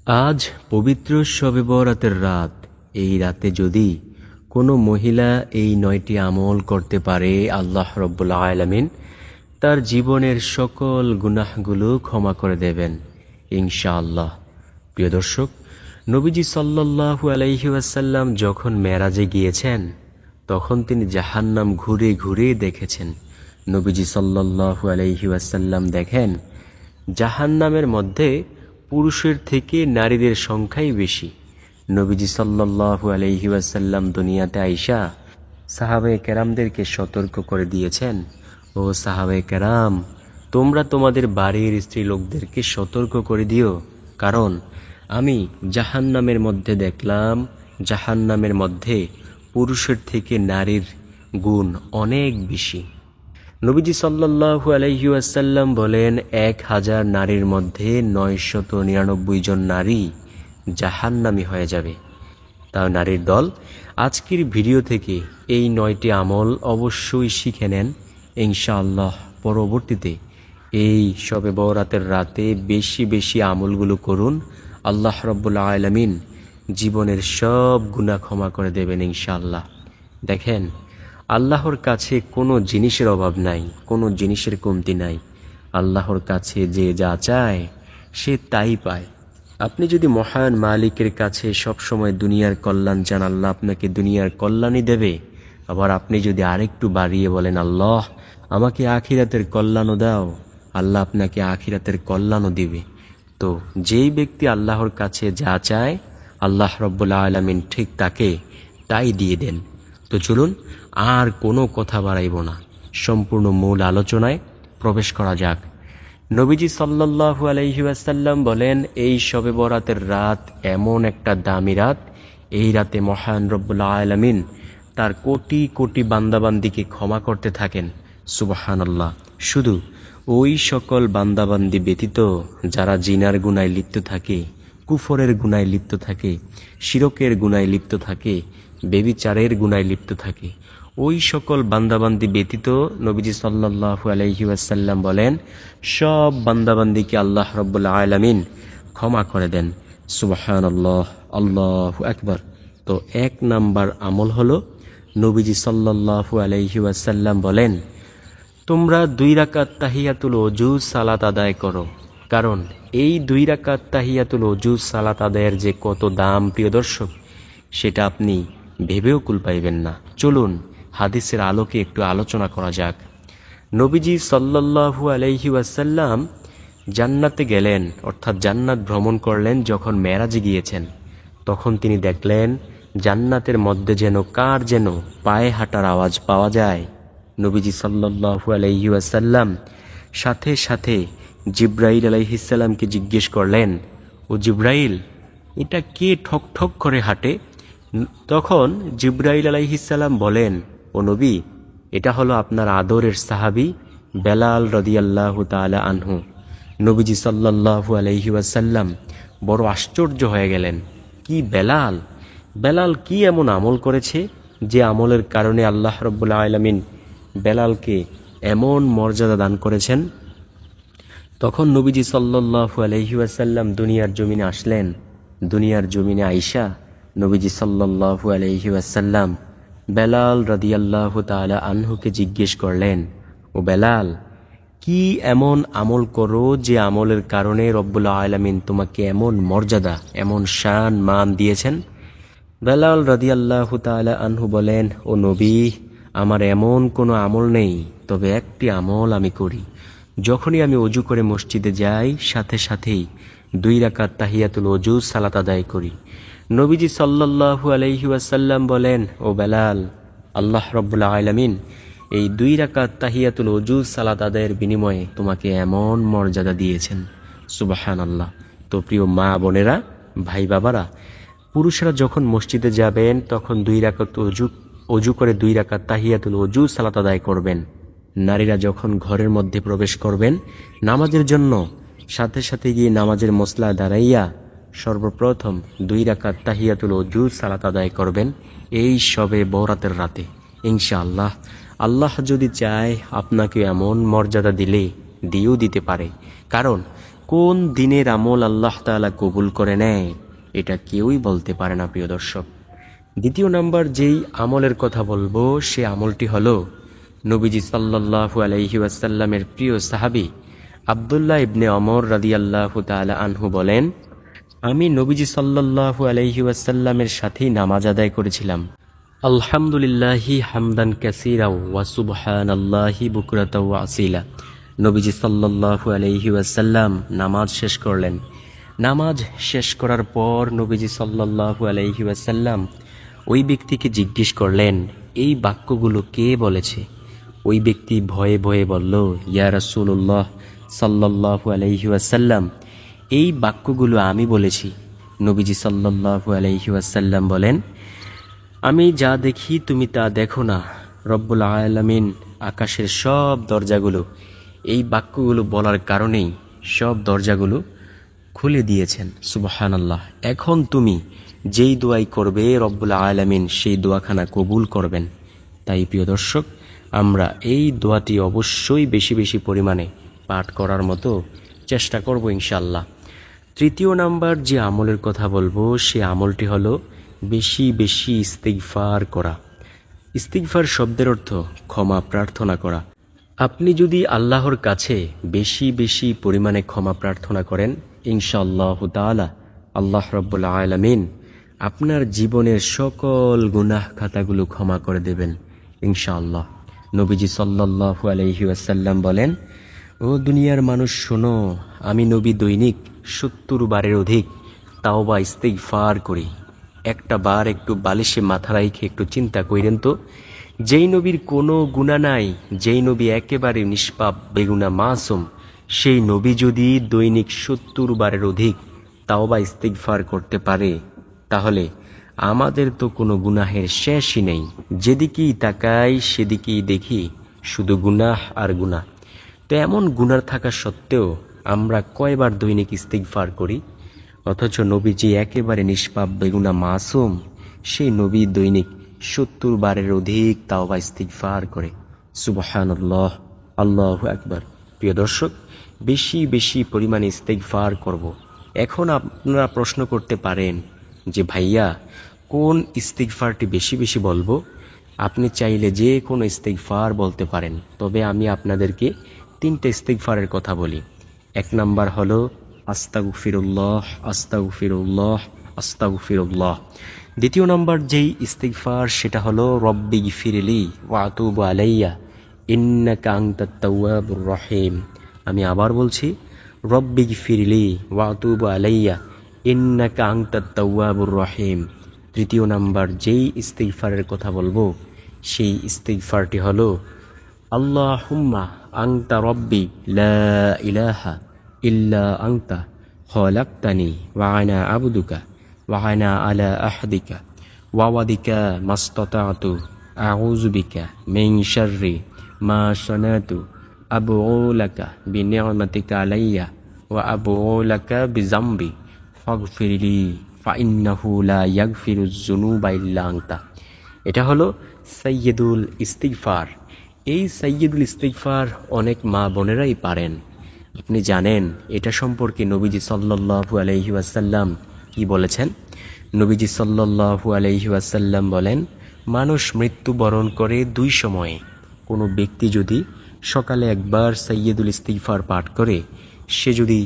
আজ পবিত্র শবে বরাতের রাত। এই রাতে যদি কোনো মহিলা এই 9টি আমল করতে পারে, আল্লাহ রব্বুল আলামিন তার জীবনের সকল গুনাহগুলো ক্ষমা করে দেবেন ইনশাআল্লাহ। প্রিয় দর্শক, নবীজি সাল্লাল্লাহু আলাইহি ওয়াসাল্লাম যখন মেরাজে গিয়েছেন তখন তিনি জাহান্নাম ঘুরে ঘুরে দেখেছেন। নবীজি সাল্লাল্লাহু আলাইহি ওয়াসাল্লাম দেখেন জাহান্নামের মধ্যে পুরুষের থেকে নারীদের সংখ্যাই বেশি। নবীজি সাল্লাল্লাহু আলাইহি ওয়াসাল্লাম দুনিয়াতে আইসা সাহাবায়ে কেরামদেরকে সতর্ক করে দিয়েছেন, ও সাহাবায়ে কেরাম, তোমরা তোমাদের বাড়ির স্ত্রী লোকদেরকে সতর্ক করে দিও, কারণ আমি জাহান্নামের মধ্যে দেখলাম জাহান্নামের মধ্যে পুরুষের থেকে নারীর গুণ অনেক বেশি। নবীজি সাল্লাল্লাহু আলাইহি ওয়াসাল্লাম বলেন, 1000 নারীর মধ্যে 999 জন নারী জাহান্নামী হয়ে যাবে। তাও নারীর দল আজকের ভিডিও থেকে এই 9টি আমল অবশ্যই শিখে নেন ইনশাআল্লাহ। পরবর্তীতে এই শবে বরাতের রাতে বেশি বেশি আমলগুলো করুন, আল্লাহ রব্বুল আলামিন জীবনের সব গুনাহ ক্ষমা করে দেবেন ইনশাআল্লাহ। দেখেন, আল্লাহর কাছে কোনো জিনিসের অভাব নাই, কোনো জিনিসের কমতি নাই। আল্লাহর কাছে যে যা চায় সে তাই পায়। আপনি যদি মহান মালিকের কাছে সবসময় দুনিয়ার কল্যাণ চান, আল্লাহ আপনাকে দুনিয়ার কল্যাণই দেবে। আবার আপনি যদি আরেকটু বাড়িয়ে বলেন, আল্লাহ আমাকে আখিরাতের কল্যাণও দাও, আল্লাহ আপনাকে আখিরাতের কল্যাণও দিবে। তো যেই ব্যক্তি আল্লাহর কাছে যা চায় আল্লাহ রব্বুল আলামিন ঠিক তাকে তাই দিয়ে দেন। তো চলুন আর কোনো কথা বাড়াইব না, সম্পূর্ণ মূল আলোচনায় প্রবেশ করা যাক। নবীজি সাল্লাল্লাহু আলাইহি ওয়াসাল্লাম বলেন, এই শবে বরাতের রাত এমন একটা দামি রাত, এই রাতে মহান রব্বুল আলামিন তার কোটি কোটি বান্দাবান্দিকে ক্ষমা করতে থাকেন। সুবহানাল্লাহ। শুধু ওই সকল বান্দাবান্দি ব্যতীত যারা জিনার গুনায় লিপ্ত থাকে, কুফরের গুনায় লিপ্ত থাকে, শিরকের গুনায় লিপ্ত থাকে, বেবিচারের গুনায় লিপ্ত থাকে, ওই সকল বান্দাবান্দি ব্যতীত নবীজি সাল্লাল্লাহু আলাইহি ওয়াসাল্লাম বলেন সব বান্দাবান্দিকে আল্লাহ রব্বুল আলামিন ক্ষমা করে দেন। সুবহানাল্লাহ, আল্লাহু আকবার। তো 1 নাম্বার আমল হলো, নবীজি সাল্লাল্লাহু আলাইহি ওয়াসাল্লাম বলেন, তোমরা 2 রাকাত তাহিয়াতুল ওযু সালাত আদায় করো, কারণ এই 2 রাকাত তাহিয়াতুল ওযু সালাত আদায়ের যে কত দাম প্রিয় দর্শক, সেটা আপনি ভেবেও কুল পাইবেন না। চলুন হাদিসের আলোকে একটু আলোচনা করা যাক। নবীজি সাল্লাল্লাহু আলাইহি ওয়াসাল্লাম জান্নাতে গেলেন, অর্থাৎ জান্নাত ভ্রমণ করলেন। যখন মেরাজে গিয়েছেন তখন তিনি দেখলেন জান্নাতের মধ্যে যেন কার যেন পায়ে হাঁটার আওয়াজ পাওয়া যায়। নবীজি সাল্লাল্লাহু আলাইহি ওয়াসাল্লাম সাথে সাথে জিব্রাইল আলাইহিস সালামকে জিজ্ঞেস করলেন, ও জিব্রাইল, এটা কে ঠক ঠক করে হাঁটে? তখন জিব্রাইল আলাইহিস সালাম বলেন, ও নবী, এটা হলো আপনার আদরের সাহাবী বেলাল রাদিয়াল্লাহু তাআলা আনহু। নবীজি সাল্লাল্লাহু আলাইহি ওয়াসাল্লাম বড় আশ্চর্য হয়ে গেলেন। কি বেলাল? বেলাল কি এমন আমল করেছে যে আমলের কারণে আল্লাহ রব্বুল আলামিন বেলালকে এমন মর্যাদা দান করেছেন? তখন নবীজি সাল্লাল্লাহু আলাইহি ওয়াসাল্লাম দুনিয়ার জমিনে আসলেন। দুনিয়ার জমিনে আইসা নবীজি সাল্লাল্লাহু আলাইহি ওয়াসাল্লাম বেলাল রাদিয়াল্লাহু তাআলা আনহুকে জিজ্ঞেস করলেন, ও বেলাল, কি এমন আমল করো যে আমলের কারণে রব্বুল আলামিন তোমাকে এমন মর্যাদা, এমন শান মান দিয়েছেন? বেলাল রাদিয়াল্লাহু তাআলা আনহু বলেন, ও নবী, আমার এমন কোনো আমল নেই, তবে একটি আমল আমি করি। যখনই আমি ওযু করে মসজিদে যাই সাথে সাথেই 2 রাকাত তাহিয়াতুল ওযু সালাত আদায় করি। নবীজি সাল্লাল্লাহু আলাইহি ওয়াসাল্লাম বলেন, ও বেলাল, আল্লাহ রব্বুল আলামিন এই 2 রাকাত তাহিয়াতুল ওযু সালাত আদায়ের বিনিময়ে তোমাকে এমন মর্যাদা দিয়েছেন। সুবহানাল্লাহ। তো প্রিয় মা বোনেরা, ভাই বাবারা, পুরুষরা যখন মসজিদে যাবেন তখন 2 রাকাত ওযু করে 2 রাকাত তাহিয়াতুল ওযু সালাত আদায় করবেন। নারীরা যখন ঘরের মধ্যে প্রবেশ করবেন নামাজের জন্য, সাথে সাথে গিয়ে নামাজের মসলা দাঁড়াইয়া সর্বপ্রথম 2 রাকাত তাহিয়াতুল ওযু সালাত আদায় করবেন এই শবে বরাতের রাতে ইনশাআল্লাহ। আল্লাহ যদি চায় আপনাকে এমন মর্যাদা দিয়েও দিতে পারে, কারণ কোন দিনের আমল আল্লাহ তাআলা কবুল করে নেয় এটা কেউই বলতে পারে না প্রিয় দর্শক। দ্বিতীয় নাম্বার যেই আমলের কথা বলবো সে আমলটি হলো নবীজি সাল্লাল্লাহু আলাইহি ওয়াসাল্লামের প্রিয় সাহাবী আব্দুল্লাহ ইবনে ওমর রাদিয়াল্লাহু তাআলা আনহু বলেন, আমি নবীজি সাল্লাল্লাহু আলাইহি ওয়াসাল্লামের সাথেই নামাজ আদায় করেছিলাম। আলহামদুলিল্লাহি হামদান কাসীরা ওয়া সুবহানাল্লাহি বুকরাতা ওয়া আসীলা। নবীজি সাল্লাল্লাহু আলাইহি ওয়াসাল্লাম নামাজ শেষ করলেন। নামাজ শেষ করার পর নবীজি সাল্লাল্লাহু আলাইহি ওয়াসাল্লাম ওই ব্যক্তিকে জিজ্ঞেস করলেন, এই বাক্যগুলো কে বলেছে? ওই ব্যক্তি ভয়ে ভয়ে বলল, ইয়া রাসূলুল্লাহ সাল্লাল্লাহু আলাইহি ওয়াসাল্লাম, এই বাক্যগুলো আমি বলেছি। নবীজি সাল্লাল্লাহু আলাইহি ওয়াসাল্লাম বলেন, আমি যা দেখি তুমি তা দেখো না। রব্বুল আলামিন আকাশের সব দরজাগুলো এই বাক্যগুলো বলার কারণেই সব দরজাগুলো খুলে দিয়েছেন। সুবহানাল্লাহ। এখন তুমি যেই দোয়াই করবে রব্বুল আলামিন সেই দোয়াখানা কবুল করবেন। তাই প্রিয় দর্শক, আমরা এই দোয়াটি অবশ্যই বেশি বেশি পরিমাণে পাঠ করার মতো চেষ্টা করব ইনশাআল্লাহ। তৃতীয় নাম্বার যে আমলের কথা বলবো সে আমলটি হলো বেশি বেশি ইস্তিগফার করা। ইস্তিগফার শব্দের অর্থ ক্ষমা প্রার্থনা করা। আপনি যদি আল্লাহর কাছে বেশি বেশি পরিমাণে ক্ষমা প্রার্থনা করেন, ইনশাআল্লাহ তাআলা আল্লাহ রাব্বুল আলামিন আপনার জীবনের সকল গুনাহ খাতাগুলো ক্ষমা করে দেবেন ইনশাআল্লাহ। নবীজি সাল্লাল্লাহু আলাইহি ওয়াসাল্লাম বলেন, ও দুনিয়ার মানুষ শোনো, আমি নবী দৈনিক 70 বারের অধিক তাওবা ইস্তিগফার করি। একটা বার একটু বালিশে মাথা রাইখে একটু চিন্তা কইরেন তো, যেই নবীর কোনো গুনাহ নাই, যেই নবী একেবারে নিষ্পাপ বেগুনা মাসুম, সেই নবী যদি দৈনিক 70 বারের অধিক তাওবা ইস্তিগফার করতে পারে, তাহলে আমাদের তো কোনো গুনাহের শেষই নেই। যেদিকেই তাকাই সেদিকেই দেখি শুধু গুনাহ আর গুনাহ। তো এমন গুনাহ থাকা সত্ত্বেও আমরা কয়বার দৈনিক ইস্তিগফার করি? অথচ নবীজি একেবারে নিষ্পাপ বেগুনা মাসুম, সেই নবী দৈনিক 70 বারের অধিক তাওবা ইস্তিগফার করে। সুবহানাল্লাহ, আল্লাহু আকবার। প্রিয় দর্শক, বেশি বেশি পরিমাণে ইস্তিগফার করব। এখন আপনারা প্রশ্ন করতে পারেন যে ভাইয়া, কোন ইস্তিগফারটি বেশি বেশি বলবো? আপনি চাইলে যে কোনো ইস্তিগফার বলতে পারেন, তবে আমি আপনাদেরকে 3টে ইস্তিগফারের কথা বলি। 1 নাম্বার হলো আস্তাগফিরুল্লাহ, আস্তাগফিরুল্লাহ, আস্তাগফিরুল্লাহ। দ্বিতীয় নাম্বার যেই ইস্তিগফার সেটা হলো রব্বিগফিরলি ওয়া আতুবু আলাইয়া ইন্নাকা আনতাত তাওয়াবুর রহিম। আমি আবার বলছি, রব্বিগফিরলি ওয়া আতুবু আলাইয়া ইন্নাকা আনতাত তাওয়াবুর রহিম। তৃতীয় নাম্বার যেই ইস্তিগফারের কথা বলবো সেই ইস্তিগফারটি হলো আল্লাহুম্মা আনতা রব্বি লা ইলাহা ইল্লা আনতা খলাকতানি ওয়া আনা আবদুকা ওয়া আনা আলা আহদিকা ওয়া ওয়াদিকা মাসতাতাতু আউযু বিকা মিন শাররি মা সানাতু আবউ লাকা বিনি'মাতিকা আলাইয়া ওয়া আবউ লাকা বিযামবি ফাগফিরলি ফাইন্নাহু লা ইয়াগফিরুয যুনুবা ইল্লা আনতা। এটা হলো সাইয়্যিদুল ইস্তিগফার। এই সাইয়্যিদুল ইস্তিগফার অনেক মা বোনেরাই পারেন। আপনি জানেন এটা সম্পর্কে নবীজি সাল্লাল্লাহু আলাইহি ওয়াসাল্লাম কি বলেছেন? নবীজি সাল্লাল্লাহু আলাইহি ওয়াসাল্লাম বলেন, মানুষ মৃত্যুবরণ করে 2 সময়ে। কোনো ব্যক্তি যদি সকালে একবার সাইয়্যিদুল ইস্তিগফার পাঠ করে, সে যদি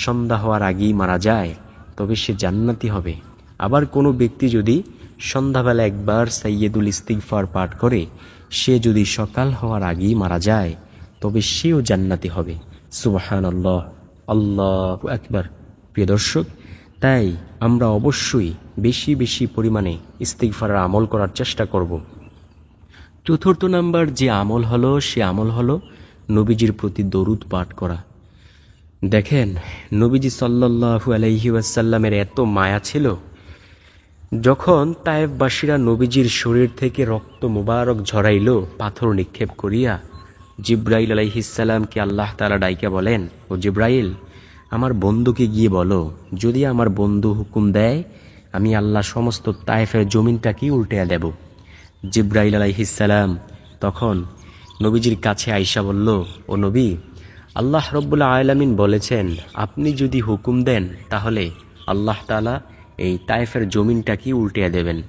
সন্ধ্যা হওয়ার আগেই মারা যায় তবে সে জান্নাতি হবে। আবার কোনো ব্যক্তি যদি সন্ধ্যাবেলা একবার সাইয়্যিদুল ইস্তিগফার পাঠ করে, সে যদি সকাল হওয়ার আগেই মারা যায় তবে সেও জান্নাতি হবে। সুবহানাল্লাহ, আল্লাহু আকবার। প্রিয় দর্শক, তাই আমরা অবশ্যই বেশি বেশি পরিমাণে ইস্তিগফারের আমল করার চেষ্টা করব। চতুর্থ নাম্বার যে আমল হলো সে আমল হলো নবীজির প্রতি দরুদ পাঠ করা। দেখেন, নবীজি সাল্লাল্লাহু আলাইহি ওয়াসাল্লামের এত মায়া ছিল, যখন তায়েফবাসীরা নবীজির শরীর থেকে রক্ত মুবারক ঝরাইল পাথর নিক্ষেপ করিয়া, জিব্রাইল আলাইহিস সালামকে আল্লাহ তাআলা ডাইকা বলেন, ও জিব্রাইল, আমার বন্ধুকে গিয়ে বলো, যদি আমার বন্ধু হুকুম দেয় আমি আল্লাহ সমস্ত তায়েফের জমিনটাকে উল্টে দেব। জিব্রাইল আলাইহিস সালাম তখন নবীজির কাছে আইসা বলল, ও নবী, আল্লাহ রব্বুল আলামিন বলেছেন, আপনি যদি হুকুম দেন তাহলে আল্লাহ তাআলা এই তায়েফের জমিনটাকে উল্টে দেবেন।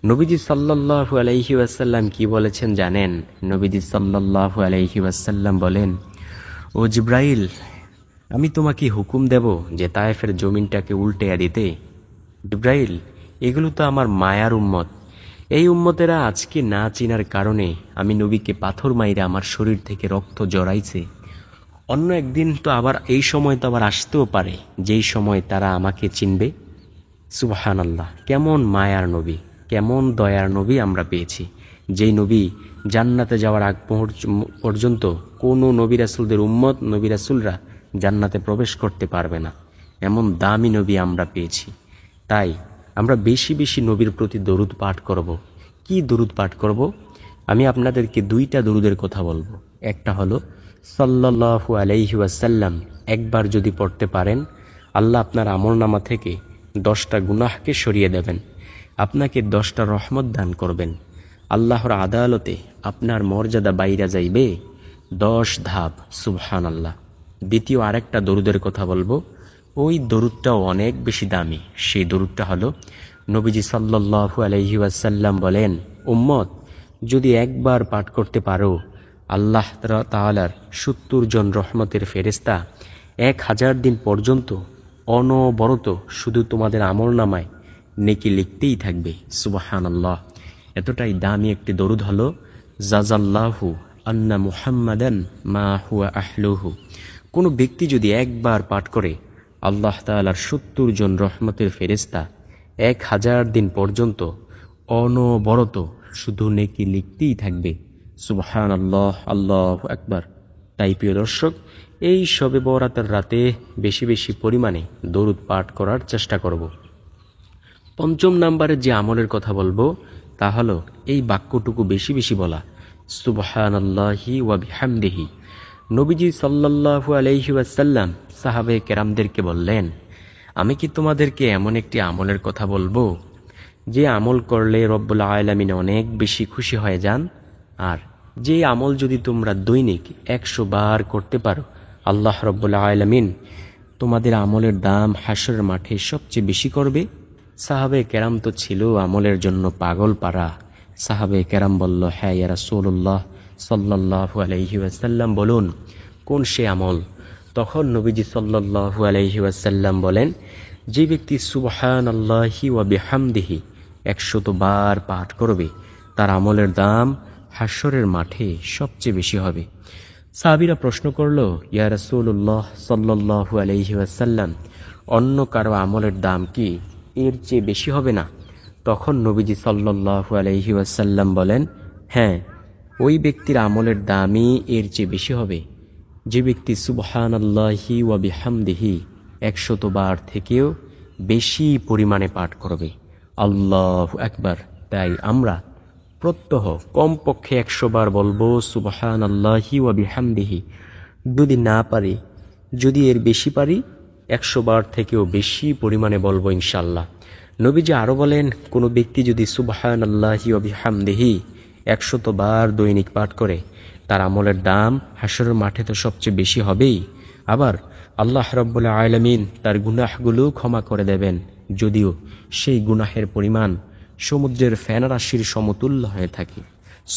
নবীজি সাল্লাল্লাহু আলাইহি ওয়াসাল্লাম কি বলেছেন জানেন? নবীজি সাল্লাল্লাহু আলাইহি ওয়াসাল্লাম বলেন, ও জিব্রাইল, আমি তোমাকে হুকুম দেব যে তায়েফের জমিনটাকে উল্টে দিতে। জিব্রাইল, এগুলো তো আমার মায়ার উম্মত, এই উম্মতেরা আজকে না চিনার কারণে আমি নবীকে পাথর মাইরে আমার শরীর থেকে রক্ত জড়াইছে। অন্য একদিন তো আবার এই সময় তো আবার আসতেও পারে যেই সময় তারা আমাকে চিনবে। সুবহানাল্লাহ, কেমন মায়ার নবী, কেমন দয়ার নবী আমরা পেয়েছি, যেই নবী জান্নাতে যাওয়ার আগ পর্যন্ত কোনো নবী রাসূলদের উম্মত, নবী রাসূলরা জান্নাতে প্রবেশ করতে পারবে না। এমন দামি নবী আমরা পেয়েছি। তাই আমরা বেশি বেশি নবীর প্রতি দরুদ পাঠ করব। কি দরুদ পাঠ করব? আমি আপনাদেরকে দুইটা দরুদের কথা বলবো। একটা হলো সাল্লাল্লাহু আলাইহি ওয়াসাল্লাম, একবার যদি পড়তে পারেন আল্লাহ আপনার আমলনামা থেকে 10টা গুনাহকে সরিয়ে দেবেন, আপনাকে 10টা রহমত দান করবেন, আল্লাহর আদালতে আপনার মর্যাদা বাইরা যাইবে 10 ধাপ। সুবহানাল্লাহ। দ্বিতীয় আরেকটা দরুদের কথা বলবো, ওই দরুদটাও অনেক বেশি দামি। সেই দরুদটা হলো নবীজি সাল্লাল্লাহু আলাইহি ওয়াসাল্লাম বলেন, উম্মত যদি একবার পাঠ করতে পারো, আল্লাহ তাআলার 70 জন রহমতের ফেরেশতা 1000 দিন পর্যন্ত অনবরত শুধু তোমাদের আমলনামায় নেকি লিখতেই থাকবে। সুবহানাল্লাহ। এতটাই দামি একটি দরুদ হলো জাযাল্লাহু আন্না মুহাম্মাদান মা হুয়া আহলুহু। কোনো ব্যক্তি যদি একবার পাঠ করে, আল্লাহ তাআলার 70 জন রহমতের ফেরেশতা 1000 দিন পর্যন্ত অনবরত শুধু নেকি লিখতেই থাকবে। সুবহানাল্লাহ, আল্লাহু আকবার। তাই প্রিয় দর্শক, এই শবে বরাতের রাতে বেশি বেশি পরিমাণে দরুদ পাঠ করার চেষ্টা করব। পঞ্চম নাম্বারে যে আমলের কথা বলবো তা হলো এই বাক্যটুকু বেশি বেশি বলা, সুবহানাল্লাহি ওয়া বিহামদিহি। নবীজি সাল্লাল্লাহু আলাইহি ওয়াসাল্লাম সাহাবে কেরামদেরকে বললেন, আমি কি তোমাদেরকে এমন একটি আমলের কথা বলবো যে আমল করলে রব্বুল আলামিন অনেক বেশি খুশি হয়ে যান? আর যে আমল যদি তোমরা দৈনিক 100 বার করতে পারো, আল্লাহ রব্বুল আলামিন তোমাদের আমলের দাম হাশরের মাঠে সবচেয়ে বেশি করবে। সাহাবে কেরাম তো ছিল আমলের জন্য পাগল পারা। সাহাবে কেরাম বলল, হ্যাঁ ইয়া রাসূলুল্লাহ সাল্লাল্লাহু আলাইহি ওয়াসাল্লাম, বলুন কোন সে আমল? তখন নবীজি সাল্লাল্লাহু আলাইহি ওয়াসাল্লাম বলেন, যে ব্যক্তি সুবহানাল্লাহি ওয়া বিহামদিহি 100 বার পাঠ করবে, তার আমলের দাম হাশরের মাঠে সবচেয়ে বেশি হবে। সাহাবীরা প্রশ্ন করল, ইয়া রাসূলুল্লাহ সাল্লাল্লাহু আলাইহি ওয়াসাল্লাম, অন্য কারো আমলের দাম কি এর চেয়ে বেশি হবে না? তখন নবীজি সাল্লাল্লাহু আলাইহি ওয়াসাল্লাম বলেন, হ্যাঁ, ওই ব্যক্তির আমলের দামই এর চেয়ে বেশি হবে যে ব্যক্তি সুবহানাল্লাহি ওয়া বিহামদিহি 100 বার থেকেও বেশি পরিমাণে পাঠ করবে। আল্লাহু আকবার। তাই আমরা প্রত্যহ কমপক্ষে 100 বার বলবো সুবহানাল্লাহি ওয়া বিহামদিহি। যদি না পারি, যদি এর বেশি পারি, 100 বার থেকেও বেশি পরিমাণে বলবো ইনশাআল্লাহ। নবীজি আরো বলেন, কোনো ব্যক্তি যদি সুবহানাল্লাহি ওয়া বিহামদিহি 100 বার দৈনিক পাঠ করে, তার আমলের দাম হাশরের মাঠে তো সবচেয়ে বেশি হবেই, আবার আল্লাহ রাব্বুল আলামিন তার গুনাহগুলো ক্ষমা করে দেবেন, যদিও সেই গুনাহের পরিমাণ সমুদ্রের ফেনারাশির সমতুল্য হয়ে থাকে।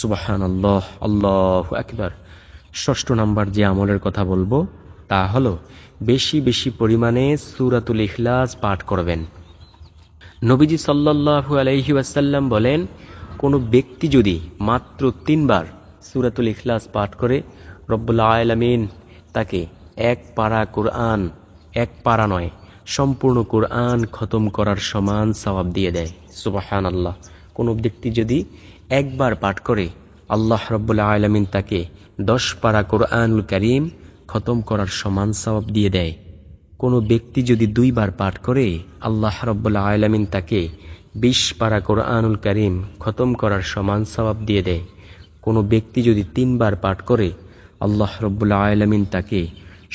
সুবহানাল্লাহ, আল্লাহু আকবার। ষষ্ঠ নাম্বার যে আমলের কথা বলবো তা হলো বেশি বেশি পরিমাণে সূরাতুল ইখলাস পাঠ করবেন। নবীজি সাল্লাল্লাহু আলাইহি ওয়াসাল্লাম বলেন, কোনো ব্যক্তি যদি মাত্র 3 বার সূরাতুল ইখলাস পাঠ করে, রব্বুল আলামিন তাকে এক পারা নয়, সম্পূর্ণ কোরআন খতম করার সমান সওয়াব দিয়ে দেয়। সুবহানাল্লাহ। কোনো ব্যক্তি যদি একবার পাঠ করে, আল্লাহ রব্বুল আলামিন তাকে 10 পারা কোরআনুল কারীম খতম করার সমান সওয়াব দিয়ে দেয়। কোনো ব্যক্তি যদি 2 বার পাঠ করে, আল্লাহ রব্বুল আলামিন তাকে 20 পারা কোরআনুল কারীম খতম করার সমান সওয়াব দিয়ে দেয়। কোনো ব্যক্তি যদি 3 বার পাঠ করে, আল্লাহ রব্বুল আলামিন তাকে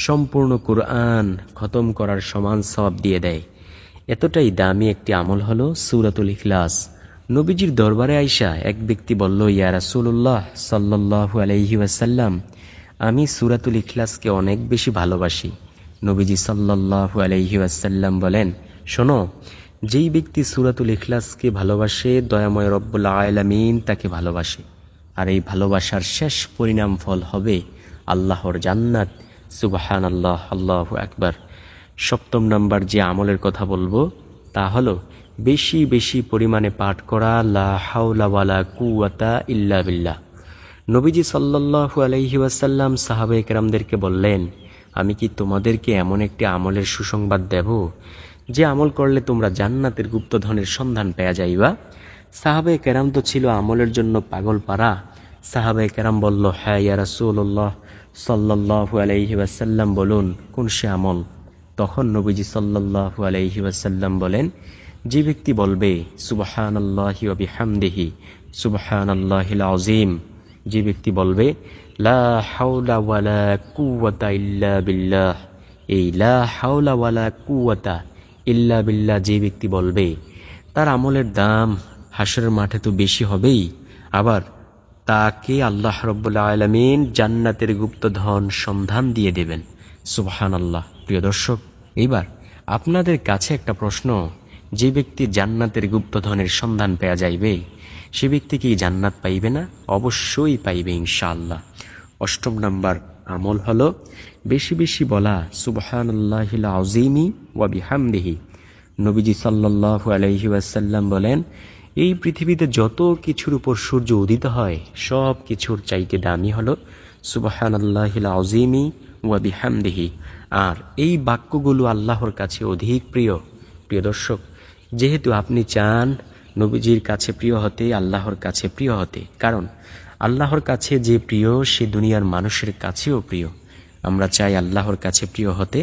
সম্পূর্ণ কোরআন খতম করার সমান সওয়াব দিয়ে দেয়। এতটাই দামি একটি আমল হলো সূরাতুল ইখলাস। নবীজির দরবারে আইসা এক ব্যক্তি বলল, ইয়া রাসূলুল্লাহ সাল্লাল্লাহু আলাইহি ওয়াসাল্লাম, আমি সূরাতুল ইখলাসকে অনেক বেশি ভালোবাসি। নবীজি সাল্লাল্লাহু আলাইহি ওয়াসাল্লাম বলেন, শোনো, যেই ব্যক্তি সূরাতুল ইখলাসকে ভালোবাসে দয়াময় রব্বুল আলামিন তাকে ভালোবাসে, আর এই ভালোবাসার শেষ পরিণাম ফল হবে আল্লাহর জান্নাত। সুবহানাল্লাহ, আল্লাহু আকবার। 7 নম্বর যে আমলের কথা বলবো তা হলো বেশি বেশি পরিমাণে পাঠ করা লা হাওলা ওয়ালা কুওয়াতা ইল্লা বিল্লাহ। নবীজি সাল্লাল্লাহু আলাইহি ওয়াসাল্লাম সাহাবায়ে কেরামদেরকে বললেন, আমি কি তোমাদেরকে এমন একটি আমলের সুসংবাদ দেব যে আমল করলে তোমরা জান্নাতের গুপ্তধনের সন্ধান পেয়ে যাইবা? সাহাবায়ে কেরাম তো ছিল আমলের জন্য পাগল পারা। সাহাবায়ে কেরাম বলল, হ্যাঁ ইয়া রাসূলুল্লাহ সাল্লাল্লাহু আলাইহি ওয়াসাল্লাম, বলুন কোন সে আমল? তখন নবীজি সাল্লাল্লাহু আলাইহি ওয়াসাল্লাম বলেন, যে ব্যক্তি বলবে সুবহানাল্লাহি ওয়া বিহামদিহি সুবহানাল্লাহিল আযীম, যে ব্যক্তি বলবে লা হাওলা ওয়ালা কুওয়াতা ইল্লা বিল্লাহ, এই লা হাওলা ওয়ালা কুওয়াতা ইল্লা বিল্লাহ যে ব্যক্তি বলবে, তার আমলের দাম হাসরের মাঠে তো বেশি হবেই, আবার তাকে আল্লাহ রাব্বুল আলামিন জান্নাতের গুপ্তধন সন্ধান দিয়ে দেবেন। সুবহানাল্লাহ। প্রিয় দর্শক, এবার আপনাদের কাছে একটা প্রশ্ন, যে ব্যক্তি জান্নাতের গুপ্তধনের সন্ধান পেয়ে যাইবে সে ব্যক্তি কি জান্নাত পাইবে না? অবশ্যই পাইবে ইনশাআল্লাহ। 8 নম্বর আমল হলো বেশি বেশি বলা সুবহানাল্লাহিল আযীমি ওয়া বিহামদিহি। নবীজি সাল্লাল্লাহু আলাইহি ওয়াসাল্লাম বলেন, এই পৃথিবীতে যত কিছুর উপর সূর্য উদিত হয় সব কিছুর চাইতে দামি হলো সুবহানাল্লাহিল আযীমি ওয়া বিহামদিহি। আর এই বাক্যগুলো আল্লাহর কাছে অধিক প্রিয়। প্রিয় দর্শক, যেহেতু আপনি চান নবীজির কাছে প্রিয় হতে, আল্লাহর কাছে প্রিয় হতে, কারণ আল্লাহর কাছে যে প্রিয় সে দুনিয়ার মানুষের কাছেও প্রিয়। আমরা চাই আল্লাহর কাছে প্রিয় হতে,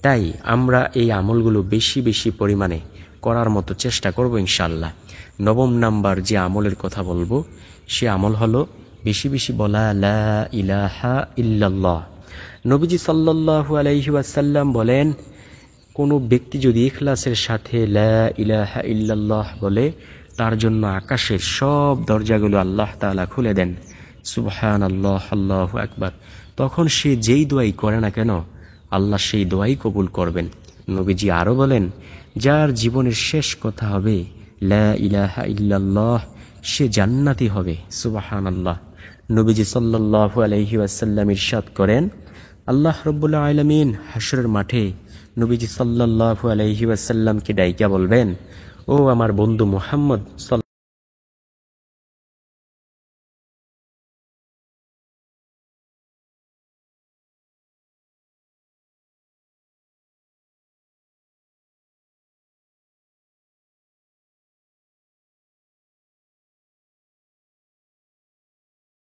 তাই আমরা এই আমলগুলো বেশি বেশি পরিমাণে করার মতো চেষ্টা করব ইনশাআল্লাহ। 9 নাম্বার যে আমলের কথা বলবো সে আমল হলো বেশি বেশি বলা লা ইলাহা ইল্লাল্লাহ। নবীজি সাল্লাল্লাহু আলাইহি ওয়াসাল্লাম বলেন, কোনো ব্যক্তি যদি ইখলাসের সাথে লা ইলাহা ইল্লাল্লাহ বলে, তার জন্য আকাশের সব দরজাগুলো আল্লাহ তাআলা খুলে দেন। সুবহানাল্লাহ, আল্লাহু আকবার। তখন সে যেই দোয়াই করে না কেন আল্লাহ সেই দোয়াই কবুল করবেন। নবীজি আরো বলেন, যার জীবনের শেষ কথা হবে লা ইলাহা ইল্লাল্লাহ সে জান্নাতি হবে। সুবহানাল্লাহ। নবীজি সাল্লাল্লাহু আলাইহি ওয়াসাল্লাম ইরশাদ করেন, আল্লাহ রাব্বুল আলামিন হাশরের মাঠে নবীজি সাল্লাল্লাহু আলাইহি ওয়াসাল্লামকে ডাইকা বলবেন, ও আমার বন্ধু মুহাম্মদ